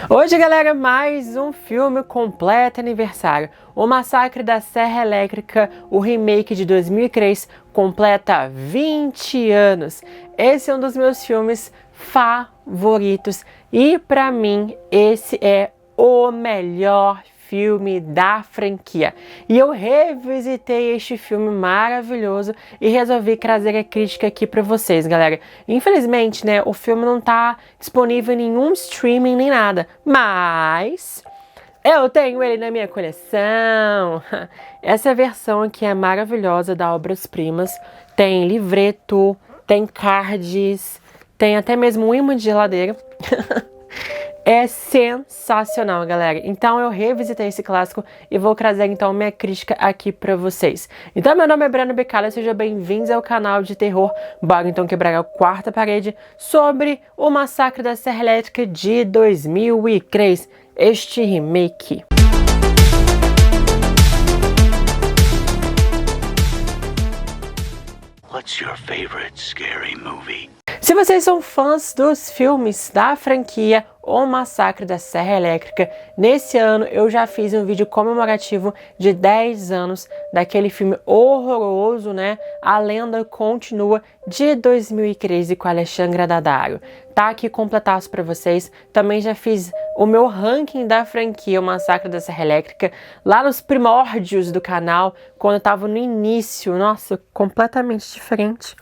Hoje, galera, mais um filme completo aniversário. O Massacre da Serra Elétrica, o remake de 2003, completa 20 anos. Esse é um dos meus filmes favoritos e, pra mim, esse é o melhor filme da franquia. E eu revisitei este filme maravilhoso e resolvi trazer a crítica aqui para vocês, galera. Infelizmente, né, o filme não tá disponível em nenhum streaming nem nada, mas eu tenho ele na minha coleção. Essa versão aqui é maravilhosa da Obras Primas. Tem livreto, tem cards, tem até mesmo um imã de geladeira. É sensacional, galera. Então eu revisitei esse clássico e vou trazer então minha crítica aqui pra vocês. Então meu nome é Breno Bicalha, sejam bem-vindos ao canal de terror. Bora então quebrar a quarta parede sobre o Massacre da Serra Elétrica de 2003, este remake. What's your favorite scary movie? Se vocês são fãs dos filmes da franquia O Massacre da Serra Elétrica, nesse ano eu já fiz um vídeo comemorativo de 10 anos daquele filme horroroso, né? A Lenda Continua, de 2013, com Alexandre Daddario. Tá aqui completaço para vocês. Também já fiz o meu ranking da franquia O Massacre da Serra Elétrica, lá nos primórdios do canal, quando eu tava no início. Nossa, completamente diferente.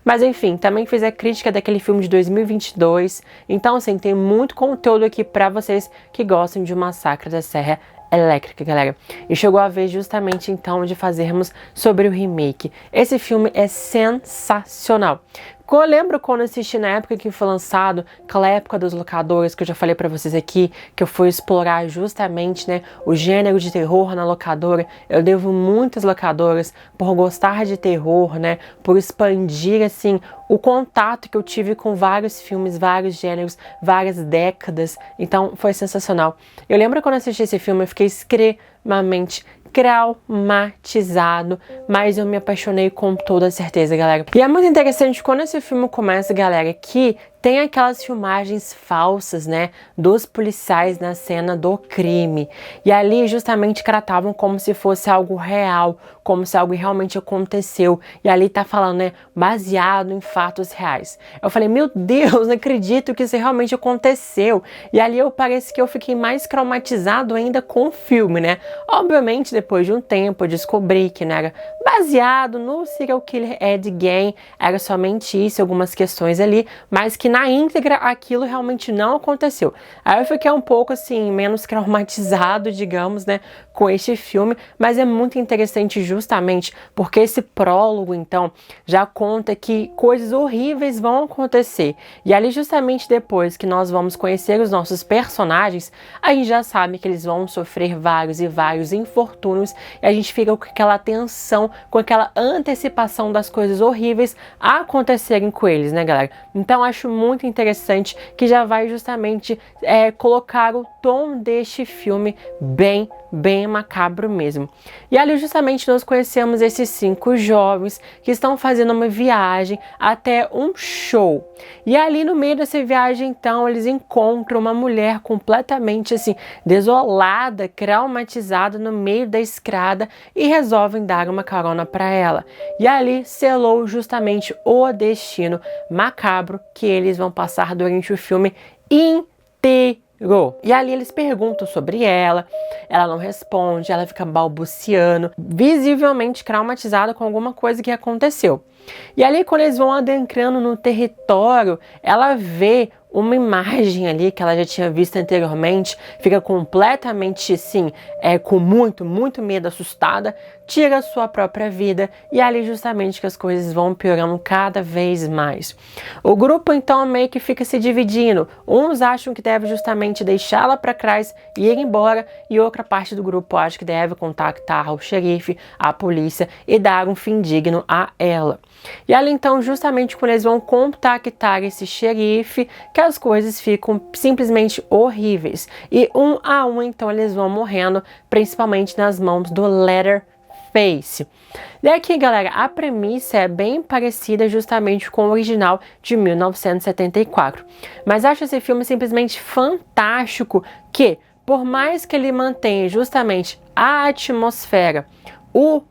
Mas enfim, também fiz a crítica daquele filme de 2022. Então, assim, tem muito conteúdo aqui pra vocês que gostam de O Massacre da Serra Elétrica, galera. E chegou a vez justamente então de fazermos sobre o remake. Esse filme é sensacional. Eu lembro quando assisti na época que foi lançado, aquela época dos locadores que eu já falei pra vocês aqui, que eu fui explorar justamente, né, o gênero de terror na locadora. Eu devo muitas locadoras por gostar de terror, né, por expandir, assim, o contato que eu tive com vários filmes, vários gêneros, várias décadas. Então, foi sensacional. Eu lembro quando assisti esse filme, eu fiquei extremamente traumatizado, mas eu me apaixonei com toda certeza, galera. E é muito interessante quando esse filme começa, galera, que tem aquelas filmagens falsas, né, dos policiais na cena do crime. E ali justamente tratavam como se fosse algo real, como se algo realmente aconteceu. E ali tá falando, né, baseado em fatos reais. Eu falei, meu Deus, não acredito que isso realmente aconteceu. E ali parece que eu fiquei mais traumatizado ainda com o filme, né. Obviamente, depois de um tempo, eu descobri que não era baseado no serial killer Ed Gein, era somente isso, algumas questões ali, mas que na íntegra aquilo realmente não aconteceu. Aí eu fiquei um pouco assim, menos traumatizado, digamos, né, com este filme, mas é muito interessante justamente porque esse prólogo, então, já conta que coisas horríveis vão acontecer. E ali justamente depois que nós vamos conhecer os nossos personagens, a gente já sabe que eles vão sofrer vários e vários infortúnios e a gente fica com aquela tensão, com aquela antecipação das coisas horríveis a acontecerem com eles, né, galera? Então acho muito interessante que já vai justamente colocar o tom deste filme bem macabro mesmo. E ali justamente nós conhecemos esses 5 jovens que estão fazendo uma viagem até um show. E ali no meio dessa viagem, então, eles encontram uma mulher completamente assim, desolada, traumatizada no meio da estrada e resolvem dar uma carona para ela. E ali selou justamente o destino macabro que eles vão passar durante o filme inteiro. E ali eles perguntam sobre ela não responde, ela fica balbuciando, visivelmente traumatizada com alguma coisa que aconteceu. E ali quando eles vão adentrando no território, ela vê uma imagem ali que ela já tinha visto anteriormente, fica completamente assim, com muito medo, assustada, tira a sua própria vida e ali justamente que as coisas vão piorando cada vez mais. O grupo então meio que fica se dividindo, uns acham que deve justamente deixá-la para trás e ir embora e outra parte do grupo acha que deve contactar o xerife, a polícia e dar um fim digno a ela. E ali então justamente quando eles vão contactar esse xerife, que as coisas ficam simplesmente horríveis. E um a um, então, eles vão morrendo, principalmente nas mãos do Leatherface. Leatherface. E aqui, galera, a premissa é bem parecida justamente com o original de 1974. Mas acho esse filme simplesmente fantástico que, por mais que ele mantenha justamente a atmosfera, o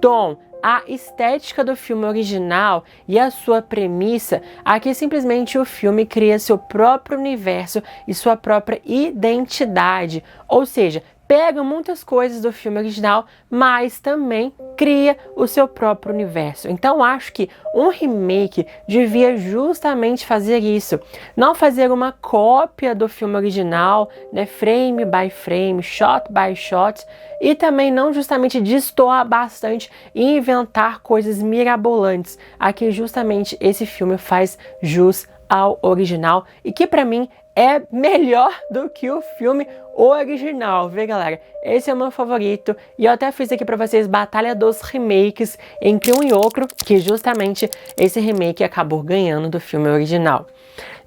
tom, a estética do filme original e a sua premissa, aqui simplesmente o filme cria seu próprio universo e sua própria identidade, ou seja, pega muitas coisas do filme original, mas também cria o seu próprio universo. Então acho que um remake devia justamente fazer isso, não fazer uma cópia do filme original, né, frame by frame, shot by shot, e também não justamente destoar bastante e inventar coisas mirabolantes. Aqui justamente esse filme faz jus ao original e que para mim é melhor do que o filme original, viu, galera? Esse é o meu favorito e eu até fiz aqui pra vocês Batalha dos Remakes entre um e outro, que justamente esse remake acabou ganhando do filme original.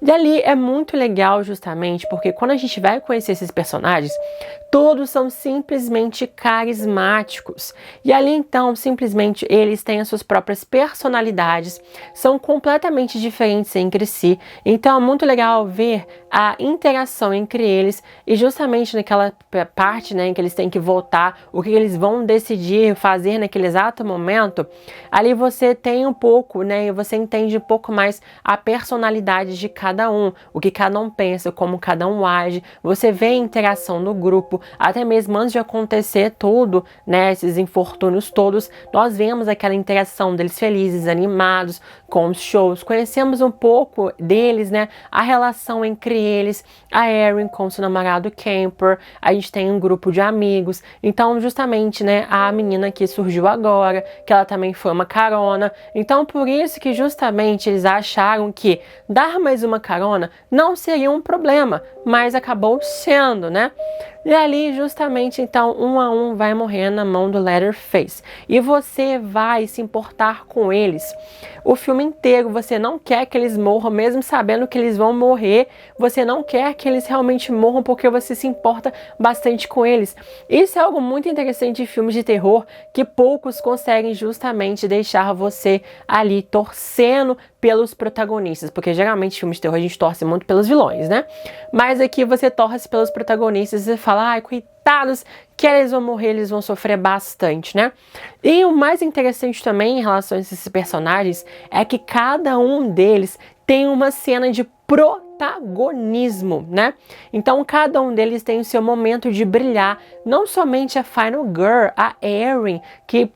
E ali é muito legal justamente porque quando a gente vai conhecer esses personagens, todos são simplesmente carismáticos. E ali então, simplesmente, eles têm as suas próprias personalidades, são completamente diferentes entre si. Então é muito legal ver a interação entre eles e justamente naquela parte, né, em que eles têm que votar, o que eles vão decidir fazer naquele exato momento, ali você tem um pouco, né, e você entende um pouco mais a personalidade de cada um, o que cada um pensa, como cada um age, você vê a interação do grupo, até mesmo antes de acontecer tudo, né, esses infortúnios todos, nós vemos aquela interação deles felizes, animados, com os shows, conhecemos um pouco deles, né, a relação entre eles, a Erin com seu namorado Camper, a gente tem um grupo de amigos, então justamente, né, a menina que surgiu agora, que ela também foi uma carona, então por isso que justamente eles acharam que dar mais uma carona não seria um problema, mas acabou sendo, né? E ali justamente então um a um vai morrer na mão do Leatherface e você vai se importar com eles o filme inteiro. Você não quer que eles morram, mesmo sabendo que eles vão morrer, você não quer que eles realmente morram porque você se importa bastante com eles. Isso é algo muito interessante de filmes de terror, que poucos conseguem justamente deixar você ali torcendo pelos protagonistas, porque geralmente filmes de terror a gente torce muito pelos vilões, né? Mas aqui você torce pelos protagonistas e fala, ai, coitados, que eles vão morrer, eles vão sofrer bastante, né? E o mais interessante também em relação a esses personagens é que cada um deles tem uma cena de protagonismo, né? Então cada um deles tem o seu momento de brilhar, não somente a Final Girl, a Erin, que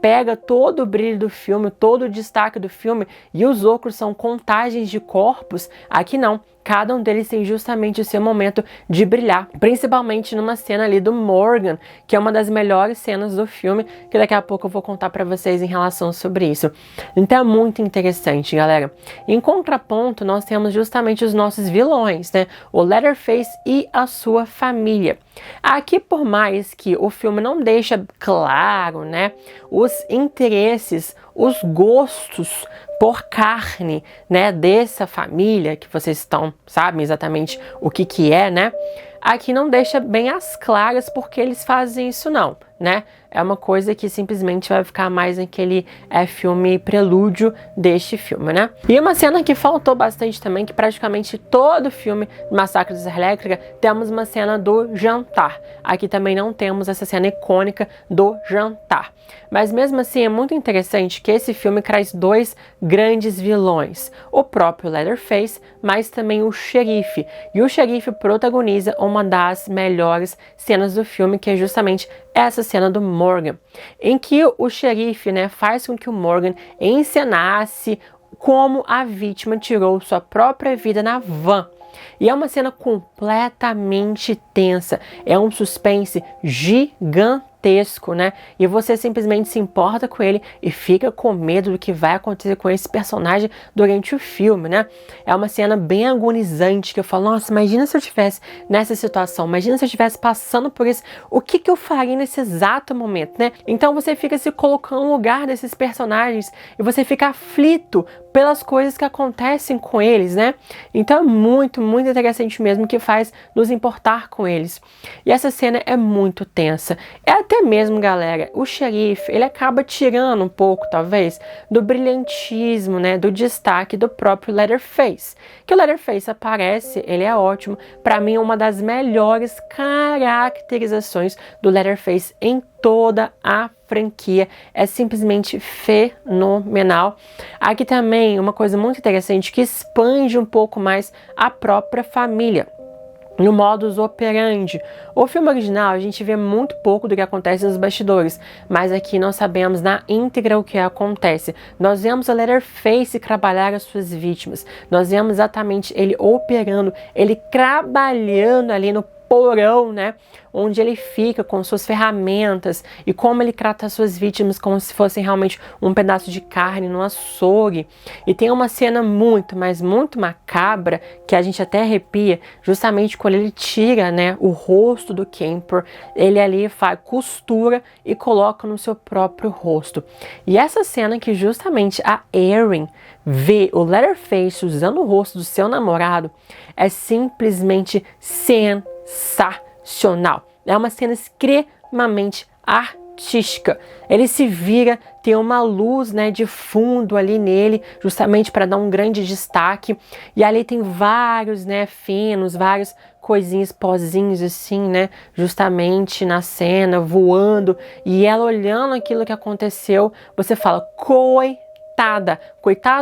pega todo o brilho do filme, todo o destaque do filme, e os outros são contagens de corpos. Aqui não, cada um deles tem justamente o seu momento de brilhar, principalmente numa cena ali do Morgan, que é uma das melhores cenas do filme, que daqui a pouco eu vou contar pra vocês em relação sobre isso. Então é muito interessante, galera. Em contraponto, nós temos justamente os nossos vilões, né? O Leatherface e a sua família. Aqui, por mais que o filme não deixa claro, né, os interesses, os gostos por carne, né, dessa família, que vocês sabem exatamente o que é, né? Aqui não deixa bem as claras porque eles fazem isso não, né? É uma coisa que simplesmente vai ficar mais naquele filme prelúdio deste filme, né? E uma cena que faltou bastante também, que praticamente todo filme Massacre da Serra Elétrica temos uma cena do jantar. Aqui também não temos essa cena icônica do jantar. Mas mesmo assim é muito interessante que esse filme traz dois grandes vilões. O próprio Leatherface, mas também o xerife. E o xerife protagoniza uma das melhores cenas do filme, que é justamente essa cena do Morgan, em que o xerife, né, faz com que o Morgan encenasse como a vítima tirou sua própria vida na van. E é uma cena completamente tensa, é um suspense gigantesco, né? E você simplesmente se importa com ele e fica com medo do que vai acontecer com esse personagem durante o filme, né? É uma cena bem agonizante, que eu falo, nossa, imagina se eu estivesse nessa situação, imagina se eu estivesse passando por isso, o que eu faria nesse exato momento, né? Então você fica se colocando no lugar desses personagens e você fica aflito pelas coisas que acontecem com eles, né? Então é muito, muito interessante mesmo, que faz nos importar com eles. E essa cena é muito tensa. É até mesmo, galera, o xerife, ele acaba tirando um pouco, talvez, do brilhantismo, né, do destaque do próprio Leatherface. Que o Leatherface aparece, ele é ótimo. Pra mim, é uma das melhores caracterizações do Leatherface em toda a franquia. É simplesmente fenomenal. Aqui também uma coisa muito interessante, que expande um pouco mais a própria família no modus operandi. O filme original a gente vê muito pouco do que acontece nos bastidores, mas aqui nós sabemos na íntegra o que acontece. Nós vemos o Leatherface trabalhar as suas vítimas, nós vemos exatamente ele operando, ele trabalhando ali no porão, né, onde ele fica com suas ferramentas, e como ele trata as suas vítimas como se fossem realmente um pedaço de carne no açougue. E tem uma cena muito, mas muito macabra, que a gente até arrepia, justamente quando ele tira, né, o rosto do Kemper, ele ali faz costura e coloca no seu próprio rosto. E essa cena que justamente a Erin vê o Leatherface usando o rosto do seu namorado é simplesmente sensacional. É uma cena extremamente artística. Ele se vira, tem uma luz, né, de fundo ali nele, justamente para dar um grande destaque. E ali tem vários, né, finos, vários coisinhas, pozinhos assim, né, justamente na cena, voando. E ela olhando aquilo que aconteceu, você fala, coitada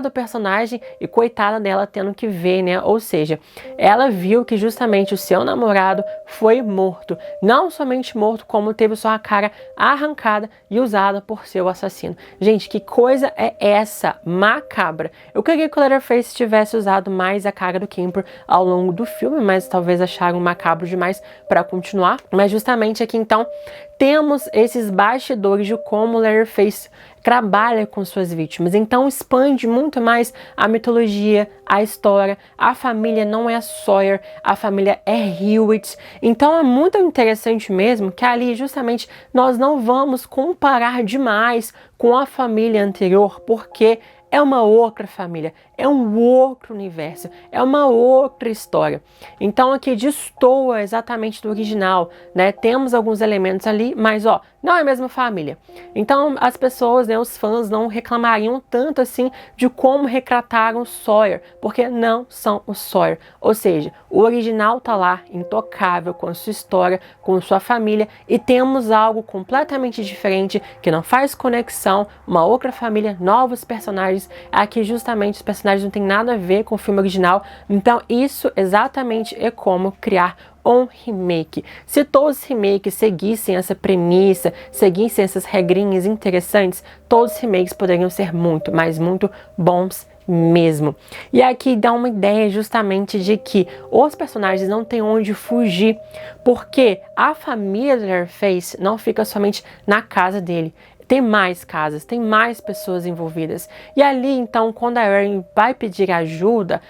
do personagem e coitada dela tendo que ver, né? Ou seja, ela viu que justamente o seu namorado foi morto. Não somente morto, como teve sua cara arrancada e usada por seu assassino. Gente, que coisa é essa? Macabra. Eu queria que o Leatherface tivesse usado mais a cara do Kemper ao longo do filme, mas talvez acharam macabro demais para continuar. Mas justamente aqui então temos esses bastidores de como o Leatherface trabalha com suas vítimas. Então expande muito mais a mitologia, a história. A família não é a Sawyer, a família é Hewitt. Então é muito interessante mesmo que ali justamente nós não vamos comparar demais com a família anterior, porque é uma outra família, é um outro universo, é uma outra história. Então aqui destoa exatamente do original, né? Temos alguns elementos ali, mas ó, não é a mesma família. Então as pessoas, né, os fãs não reclamariam tanto assim de como retrataram o Sawyer, porque não são o Sawyer. Ou seja, o original tá lá, intocável, com a sua história, com sua família, e temos algo completamente diferente, que não faz conexão, uma outra família, novos personagens. Aqui justamente os personagens não tem nada a ver com o filme original, então isso exatamente é como criar um remake. Se todos os remakes seguissem essa premissa, seguissem essas regrinhas interessantes, todos os remakes poderiam ser muito, mas muito bons mesmo. E aqui dá uma ideia justamente de que os personagens não têm onde fugir, porque a família do Leatherface não fica somente na casa dele. Tem mais casas, tem mais pessoas envolvidas. E ali, então, quando a Erin vai pedir ajuda,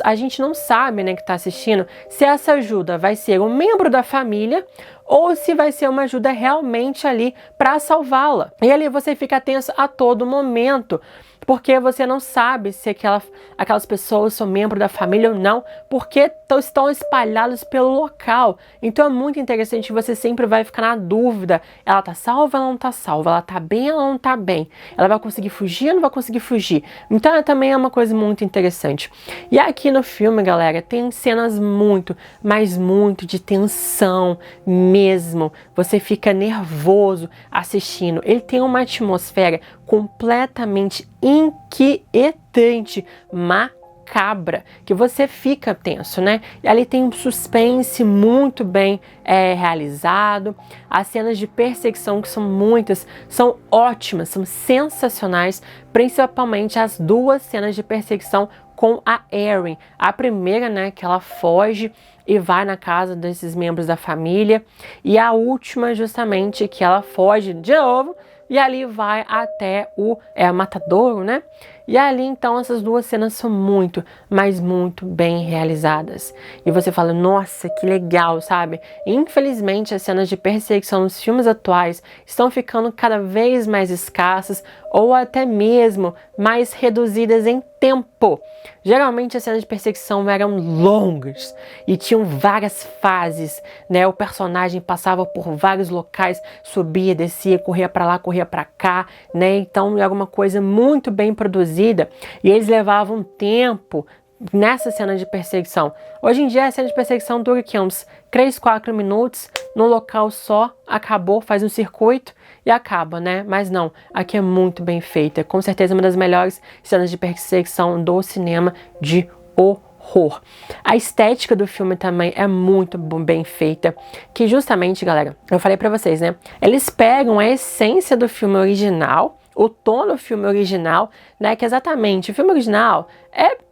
a gente não sabe, né, que tá assistindo, se essa ajuda vai ser um membro da família ou se vai ser uma ajuda realmente ali para salvá-la. E ali você fica tenso a todo momento, porque você não sabe se aquelas pessoas são membros da família ou não, porque estão espalhados pelo local. Então é muito interessante que você sempre vai ficar na dúvida. Ela tá salva, ela não tá salva? Ela tá bem, ela não tá bem? Ela vai conseguir fugir ou não vai conseguir fugir? Então também é uma coisa muito interessante. E aqui no filme, galera, tem cenas muito, mas muito de tensão mesmo. Você fica nervoso assistindo. Ele tem uma atmosfera completamente inquietante, macabra, que você fica tenso, né? E ali tem um suspense muito bem realizado. As cenas de perseguição, que são muitas, são ótimas, são sensacionais, principalmente as duas cenas de perseguição com a Erin. A primeira, né, que ela foge e vai na casa desses membros da família, e a última, justamente, que ela foge de novo e ali vai até o matadouro, né? E ali, então, essas duas cenas são muito, mas muito bem realizadas. E você fala, nossa, que legal, sabe? Infelizmente, as cenas de perseguição nos filmes atuais estão ficando cada vez mais escassas ou até mesmo mais reduzidas em tempo. Geralmente as cenas de perseguição eram longas e tinham várias fases, né? O personagem passava por vários locais, subia, descia, corria para lá, corria para cá, né? Então era uma coisa muito bem produzida e eles levavam tempo nessa cena de perseguição. Hoje em dia a cena de perseguição dura uns 3, 4 minutos, num local só, acabou, faz um circuito e acaba, né? Mas não, aqui é muito bem feita. Com certeza uma das melhores cenas de perseguição do cinema de horror. A estética do filme também é muito bem feita, que justamente, galera, eu falei pra vocês, né? Eles pegam a essência do filme original, o tom do filme original, né? Que exatamente, o filme original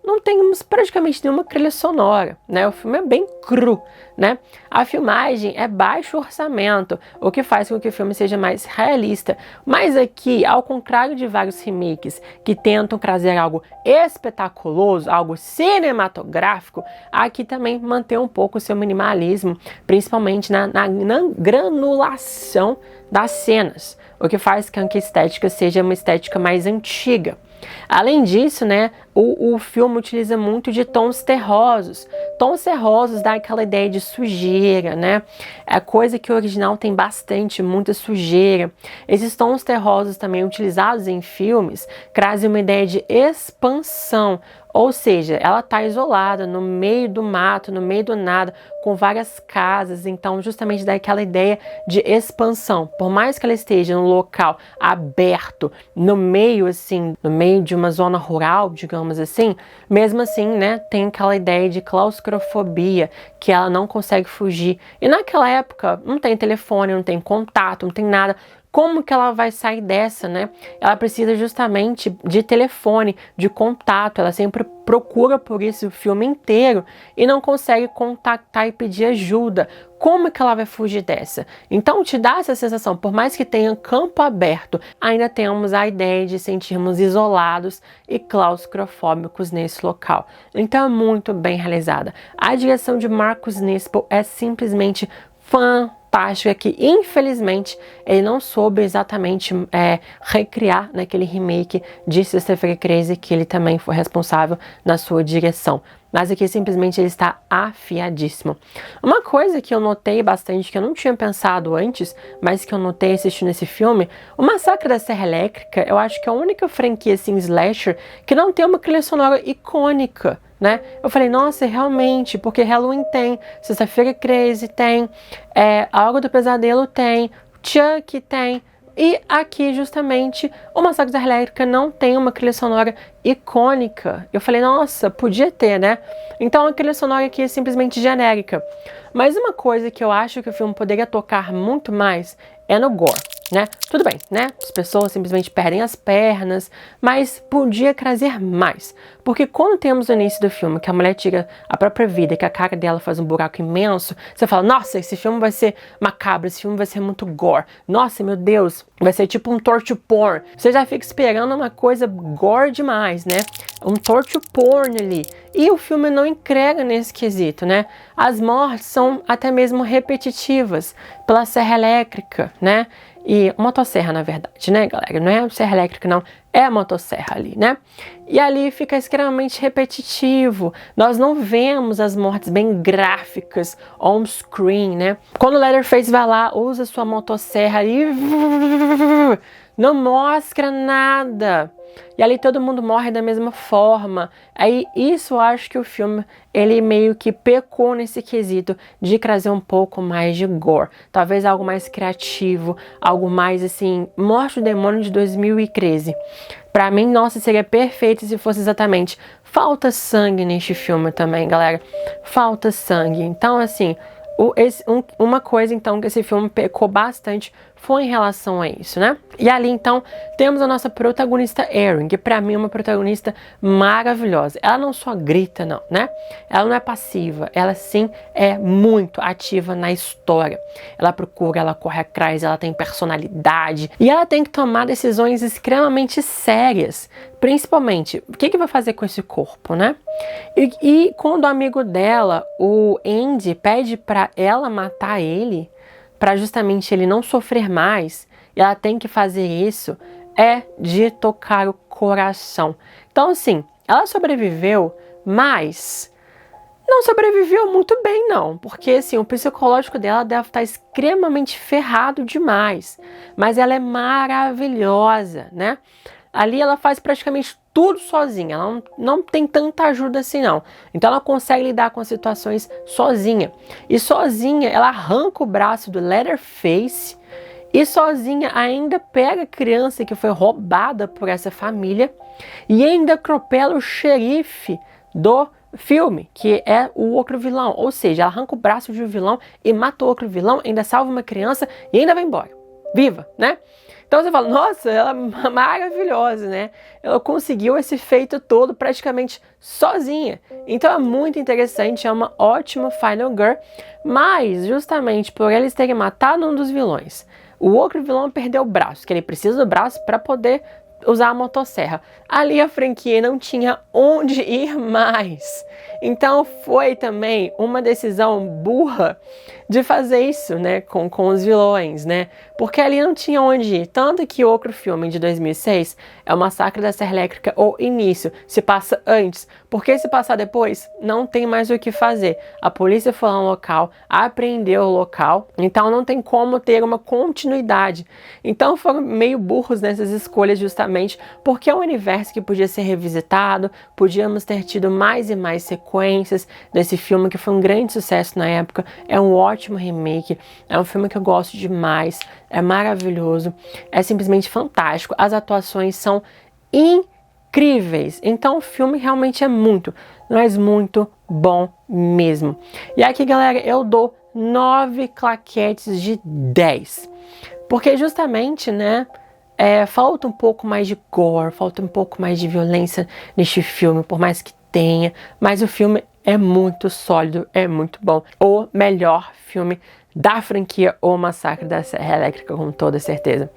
não tem praticamente nenhuma trilha sonora, né? O filme é bem cru, né? A filmagem é baixo orçamento, o que faz com que o filme seja mais realista. Mas aqui, ao contrário de vários remakes que tentam trazer algo espetaculoso, algo cinematográfico, aqui também mantém um pouco o seu minimalismo, principalmente na granulação das cenas, o que faz com que a estética seja uma estética mais antiga. Além disso, né, o filme utiliza muito de tons terrosos. Tons terrosos dá aquela ideia de sujeira, né? É coisa que o original tem bastante, muita sujeira. Esses tons terrosos também utilizados em filmes trazem uma ideia de expansão. Ou seja, ela está isolada no meio do mato, no meio do nada, com várias casas, então justamente dá aquela ideia de expansão. Por mais que ela esteja num local aberto, no meio assim, no meio de uma zona rural, digamos assim, mesmo assim, né, tem aquela ideia de claustrofobia, que ela não consegue fugir. E naquela época não tem telefone, não tem contato, não tem nada. Como que ela vai sair dessa, né? Ela precisa justamente de telefone, de contato. Ela sempre procura por isso o filme inteiro e não consegue contactar e pedir ajuda. Como que ela vai fugir dessa? Então te dá essa sensação, por mais que tenha campo aberto, ainda temos a ideia de sentirmos isolados e claustrofóbicos nesse local. Então é muito bem realizada. A direção de Marcus Nispel é simplesmente fantástica, que infelizmente ele não soube exatamente recriar naquele remake de Sexta-feira 13, que ele também foi responsável na sua direção. Mas aqui simplesmente ele está afiadíssimo. Uma coisa que eu notei bastante, que eu não tinha pensado antes, mas que eu notei assistindo esse filme, o Massacre da Serra Elétrica, eu acho que é a única franquia assim, slasher, que não tem uma trilha sonora icônica, né? Eu falei, nossa, realmente, porque Halloween tem, Sexta-feira 13 tem, A Hora do Pesadelo tem, Chuck tem, e aqui, justamente, o Massacre da Serra Elétrica não tem uma trilha sonora icônica. Eu falei, nossa, podia ter, né? Então a trilha sonora aqui é simplesmente genérica. Mas uma coisa que eu acho que o filme poderia tocar muito mais é no gore, né? Tudo bem, né? As pessoas simplesmente perdem as pernas, mas podia trazer mais. Porque quando temos no início do filme que a mulher tira a própria vida, que a cara dela faz um buraco imenso, você fala, nossa, esse filme vai ser macabro, esse filme vai ser muito gore. Nossa, meu Deus, vai ser tipo um torture porn. Você já fica esperando uma coisa gore demais, né? Um torture porn ali. E o filme não entrega nesse quesito, né? As mortes são até mesmo repetitivas pela serra elétrica, né? E motosserra, na verdade, né, galera? Não é a serra elétrica, não. É a motosserra ali, né? E ali fica extremamente repetitivo. Nós não vemos as mortes bem gráficas on-screen, né? Quando o Leatherface vai lá, usa sua motosserra ali, não mostra nada. E ali todo mundo morre da mesma forma. Aí isso eu acho que o filme, ele meio que pecou nesse quesito de trazer um pouco mais de gore. Talvez algo mais criativo, algo mais assim, Morte do Demônio de 2013. Pra mim, nossa, seria perfeito se fosse exatamente falta sangue neste filme também, galera. Falta sangue. Então, assim, uma coisa então que esse filme pecou bastante foi em relação a isso, né? E ali, então, temos a nossa protagonista Erin, que pra mim é uma protagonista maravilhosa. Ela não só grita, não, né? Ela não é passiva, ela sim é muito ativa na história. Ela procura, ela corre atrás, ela tem personalidade e ela tem que tomar decisões extremamente sérias. Principalmente, o que vai fazer com esse corpo, né? E quando o amigo dela, o Andy, pede pra ela matar ele, para justamente ele não sofrer mais, e ela tem que fazer isso, é de tocar o coração. Então, assim, ela sobreviveu, mas não sobreviveu muito bem, não. Porque, assim, o psicológico dela deve estar extremamente ferrado demais. Mas ela é maravilhosa, né? Ali ela faz praticamente tudo sozinha, ela não tem tanta ajuda assim não. Então ela consegue lidar com as situações sozinha. E sozinha ela arranca o braço do Leatherface e sozinha ainda pega a criança que foi roubada por essa família e ainda atropela o xerife do filme, que é o outro vilão. Ou seja, ela arranca o braço de um vilão e mata o outro vilão, ainda salva uma criança e ainda vai embora. Viva, né? Então você fala, nossa, ela é maravilhosa, né? Ela conseguiu esse feito todo praticamente sozinha. Então é muito interessante, é uma ótima Final Girl, mas justamente por eles terem matado um dos vilões, o outro vilão perdeu o braço, que ele precisa do braço para poder usar a motosserra. Ali a franquia não tinha onde ir mais. Então foi também uma decisão burra de fazer isso, né, com os vilões, né? Porque ali não tinha onde ir. Tanto que o outro filme de 2006 é o Massacre da Serra Elétrica, o início, se passa antes. Porque se passar depois, não tem mais o que fazer. A polícia foi lá no local, apreendeu o local, então não tem como ter uma continuidade. Então foram meio burros nessas escolhas justamente porque é um universo que podia ser revisitado, podíamos ter tido mais e mais sequências desse filme que foi um grande sucesso na época, é um ótimo remake, é um filme que eu gosto demais, é maravilhoso, é simplesmente fantástico, as atuações são incríveis, então o filme realmente é muito, mas muito bom mesmo. E aqui, galera, eu dou 9 claquetes de 10, porque justamente, né, falta um pouco mais de gore, falta um pouco mais de violência neste filme, por mais que tenha, mas o filme é muito sólido, é muito bom. O melhor filme da franquia O Massacre da Serra Elétrica, com toda certeza.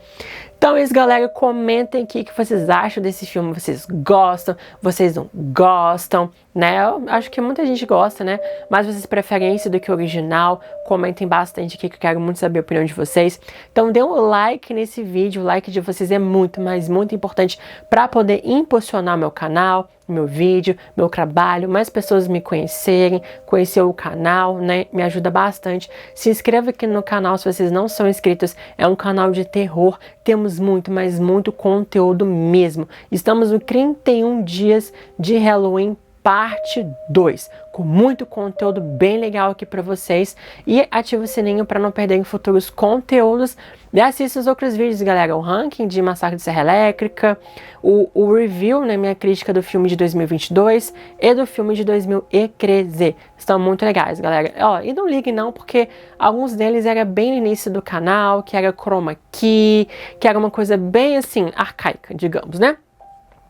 Então é isso, galera, comentem aqui o que vocês acham desse filme, vocês gostam, vocês não gostam, né? Eu acho que muita gente gosta, né? Mas vocês preferem esse do que o original? Comentem bastante aqui que eu quero muito saber a opinião de vocês. Então dê um like nesse vídeo, o like de vocês é muito, mas muito importante para poder impulsionar meu canal, meu vídeo, meu trabalho, mais pessoas me conhecerem, conhecer o canal, né? Me ajuda bastante. Se inscreva aqui no canal se vocês não são inscritos, é um canal de terror, temos muito, mas muito conteúdo mesmo. Estamos no 31 dias de Halloween parte 2, com muito conteúdo bem legal aqui para vocês, e ativa o sininho para não perderem futuros conteúdos, e assista os outros vídeos, galera, o ranking de Massacre de Serra Elétrica, o review, né, minha crítica do filme de 2022 e do filme de 2013, estão muito legais, galera. Ó, e não liguem não, porque alguns deles era bem no início do canal, que era chroma key, que era uma coisa bem assim, arcaica, digamos, né?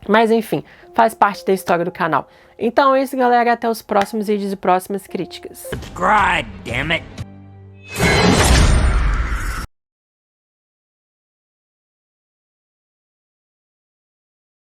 Mas enfim, faz parte da história do canal. Então é isso, galera, até os próximos vídeos e próximas críticas. Subscribe, damn it!